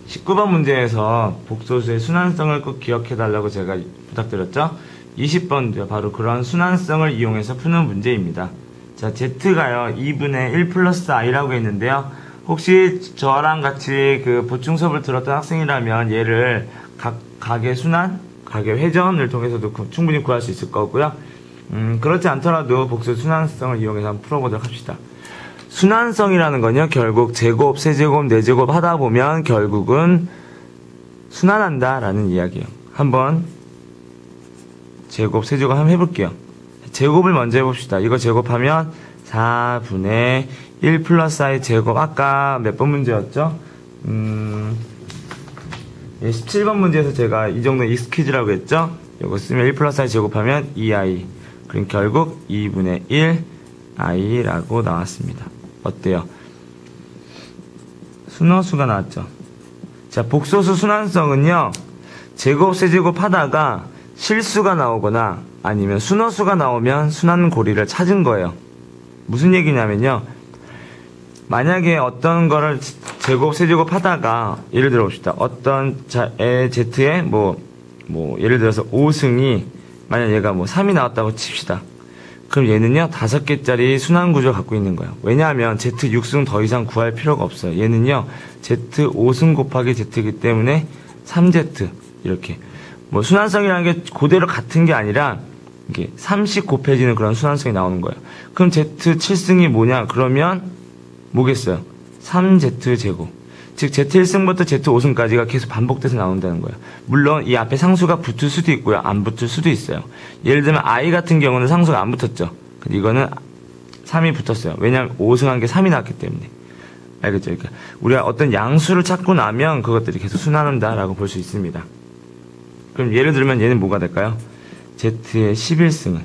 19번 문제에서 복소수의 순환성을 꼭 기억해달라고 제가 부탁드렸죠? 20번도 바로 그런 순환성을 이용해서 푸는 문제입니다. 자, Z가요, 2분의 1 플러스 I라고 했는데요. 혹시 저랑 같이 그 보충 수업을 들었던 학생이라면 얘를 각의 순환, 각의 회전을 통해서도 충분히 구할 수 있을 거고요. 그렇지 않더라도 복수 순환성을 이용해서 한번 풀어보도록 합시다. 순환성이라는 건요, 결국 제곱, 세제곱, 네제곱 하다 보면 결국은 순환한다 라는 이야기예요. 한번 제곱, 세제곱 한번 해볼게요. 제곱을 먼저 해봅시다. 이거 제곱하면 4분의 1 플러스 I 제곱. 아까 몇 번 문제였죠? 17번 문제에서 제가 이 정도 익스퀴즈라고 했죠? 이거 쓰면 1 플러스 I 제곱하면 2I. 그럼 결국 2분의 1 I라고 나왔습니다. 어때요? 순허수가 나왔죠? 자, 복소수 순환성은요, 제곱, 세제곱 하다가 실수가 나오거나 아니면 순허수가 나오면 순환고리를 찾은 거예요. 무슨 얘기냐면요, 만약에 어떤 거를 제곱, 세제곱 하다가, 예를 들어 봅시다. 어떤 Z에 예를 들어서 5승이, 만약 얘가 3이 나왔다고 칩시다. 그럼 얘는요, 5개짜리 순환구조를 갖고 있는 거예요. 왜냐하면 Z 6승 더 이상 구할 필요가 없어요. 얘는요, Z 5승 곱하기 Z이기 때문에 3Z, 이렇게. 순환성이라는 게 그대로 같은 게 아니라, 이게 3씩 곱해지는 그런 순환성이 나오는 거예요. 그럼 Z 7승이 뭐냐? 그러면, 뭐겠어요? 3Z제곱. 즉, Z 1승부터 Z 5승까지가 계속 반복돼서 나온다는 거예요. 물론, 이 앞에 상수가 붙을 수도 있고요. 안 붙을 수도 있어요. 예를 들면, I 같은 경우는 상수가 안 붙었죠. 근데 이거는 3이 붙었어요. 왜냐하면 5승한 게 3이 나왔기 때문에. 알겠죠? 그러니까, 우리가 어떤 양수를 찾고 나면 그것들이 계속 순환한다라고 볼 수 있습니다. 그럼 예를 들면 얘는 뭐가 될까요? Z의 11승은.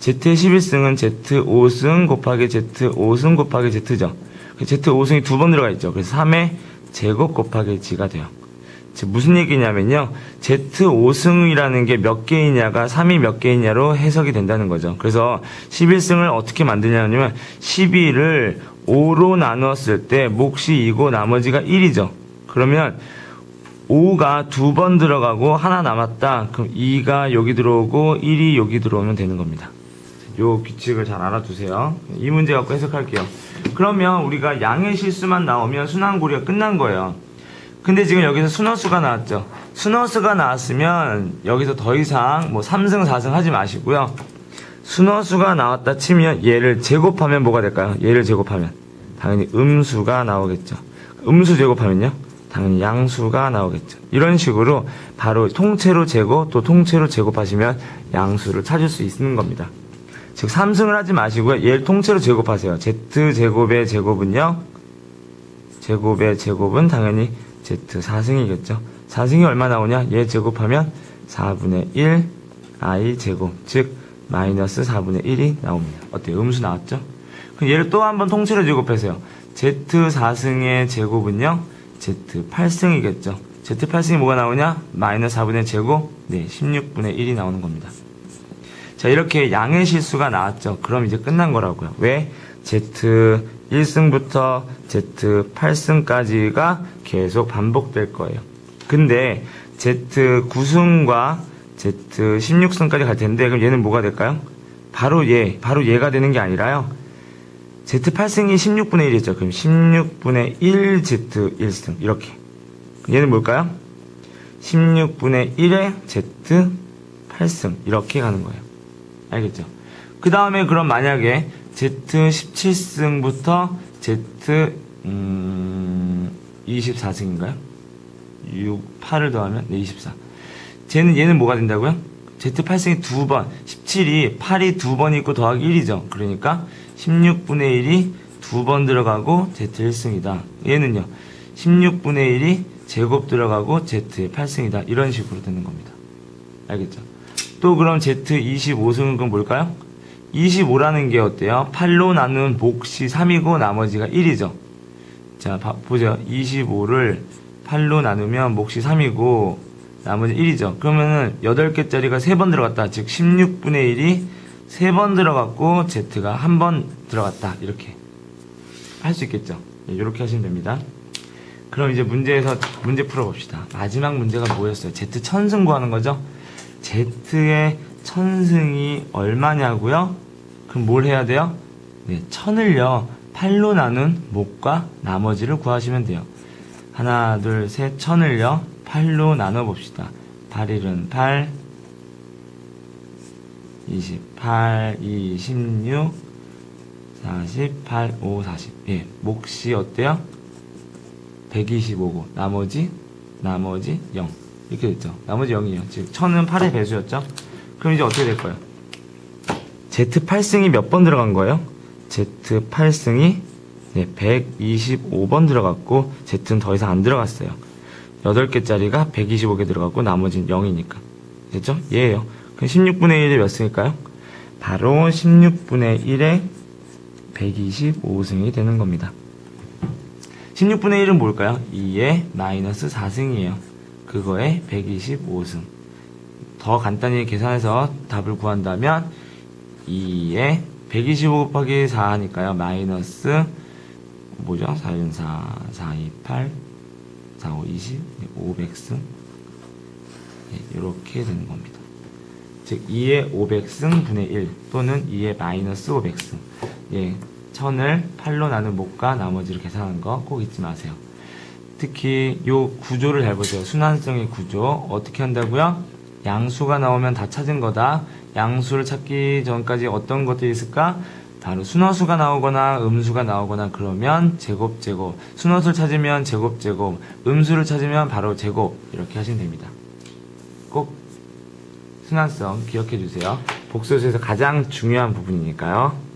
Z의 11승은 Z 5승 곱하기 Z 5승 곱하기 Z죠. Z 5승이 2번 들어가 있죠. 그래서 3의 제곱 곱하기 G가 돼요. 즉, 무슨 얘기냐면요, Z 5승이라는 게 몇 개이냐가 3이 몇 개이냐로 해석이 된다는 거죠. 그래서 11승을 어떻게 만드냐면, 12를 5로 나누었을 때 몫이 2고 나머지가 1이죠. 그러면 5가 2번 들어가고 하나 남았다. 그럼 2가 여기 들어오고 1이 여기 들어오면 되는 겁니다. 요 규칙을 잘 알아두세요. 이 문제 갖고 해석할게요. 그러면 우리가 양의 실수만 나오면 순환고리가 끝난 거예요. 근데 지금 여기서 순허수가 나왔죠. 순허수가 나왔으면 여기서 더 이상 3승 4승 하지 마시고요. 순허수가 나왔다 치면 얘를 제곱하면 뭐가 될까요? 얘를 제곱하면 당연히 음수가 나오겠죠. 음수 제곱하면요, 당연히 양수가 나오겠죠. 이런 식으로 바로 통째로 제곱, 또 통째로 제곱하시면 양수를 찾을 수 있는 겁니다. 즉, 3승을 하지 마시고요, 얘를 통째로 제곱하세요. Z제곱의 제곱은요, 제곱의 제곱은 당연히 Z 4승이겠죠. 4승이 얼마 나오냐? 얘 제곱하면 4분의 1 I 제곱, 즉 마이너스 4분의 1이 나옵니다. 어때요? 음수 나왔죠? 그럼 얘를 또 한번 통째로 제곱하세요. Z 4승의 제곱은요, Z 8승이겠죠. Z 8승이 뭐가 나오냐? 마이너스 4분의 제곱, 네, 16분의 1이 나오는 겁니다. 자, 이렇게 양의 실수가 나왔죠. 그럼 이제 끝난 거라고요. 왜? Z 1승부터 Z 8승까지가 계속 반복될 거예요. 근데 Z 9승과 Z 16승까지 갈 텐데, 그럼 얘는 뭐가 될까요? 바로 얘가 되는 게 아니라요, Z 8승이 16분의 1이었죠. 그럼 16분의 1 Z 1승. 이렇게. 얘는 뭘까요? 16분의 1의 Z 8승. 이렇게 가는 거예요. 알겠죠? 그 다음에 그럼 만약에 Z 17승부터 Z 24승인가요? 8을 더하면 24. 얘는 뭐가 된다고요? Z 8승이 2번, 17이 8이 2번 있고 더하기 1이죠. 그러니까 16분의 1이 2번 들어가고 Z 1승이다. 얘는요, 16분의 1이 제곱 들어가고 Z의 8승이다. 이런 식으로 되는 겁니다. 알겠죠? 또 그럼 Z 25승은 그럼 뭘까요? 25라는 게 어때요? 8로 나눈 몫이 3이고 나머지가 1이죠. 자, 보죠. 25를 8로 나누면 몫이 3이고 나머지 1이죠. 그러면은 8개짜리가 3번 들어갔다. 즉 16분의 1이 3번 들어갔고 Z가 1번 들어갔다. 이렇게 할 수 있겠죠. 이렇게 하시면 됩니다. 그럼 이제 문제에서 문제 풀어봅시다. 마지막 문제가 뭐였어요? Z 천승 구하는 거죠? Z의 천승이 얼마냐고요? 그럼 뭘 해야 돼요? 네, 1000을요 8로 나눈 목과 나머지를 구하시면 돼요. 하나 둘 셋 1000을요 8로 나눠봅시다. 8일은 8 28 26 48 5 40 예, 몫이 어때요? 125고 나머지 0 이렇게 됐죠. 나머지 0이에요. 즉 1000은 8의 배수였죠. 그럼 이제 어떻게 될 거예요? Z8승이 몇 번 들어간 거예요? Z8승이 네, 125번 들어갔고 Z는 더 이상 안 들어갔어요. 8개짜리가 125개 들어갔고 나머지는 0이니까 됐죠? 얘예요. 그럼 16분의 1이 몇 승일까요? 바로 16분의 1에 125승이 되는 겁니다. 16분의 1은 뭘까요? 2에 마이너스 4승이에요. 그거에 125승. 더 간단히 계산해서 답을 구한다면 2에 125 곱하기 4 하니까요. 마이너스 뭐죠? 4, 1, 4, 4, 2, 8 4, 5, 20 500승 이렇게 되는 겁니다. 즉 2의 500승 분의 1 또는 2의 마이너스 500승 예, 1000을 8로 나눈 목과 나머지를 계산하는 거 꼭 잊지 마세요. 특히 요 구조를 잘 보세요. 순환성의 구조 어떻게 한다고요? 양수가 나오면 다 찾은 거다. 양수를 찾기 전까지 어떤 것들이 있을까? 바로 순허수가 나오거나 음수가 나오거나 그러면 제곱 순허수를 찾으면 제곱 음수를 찾으면 바로 제곱 이렇게 하시면 됩니다. 꼭 순환성 기억해 주세요. 복수에서 가장 중요한 부분이니까요.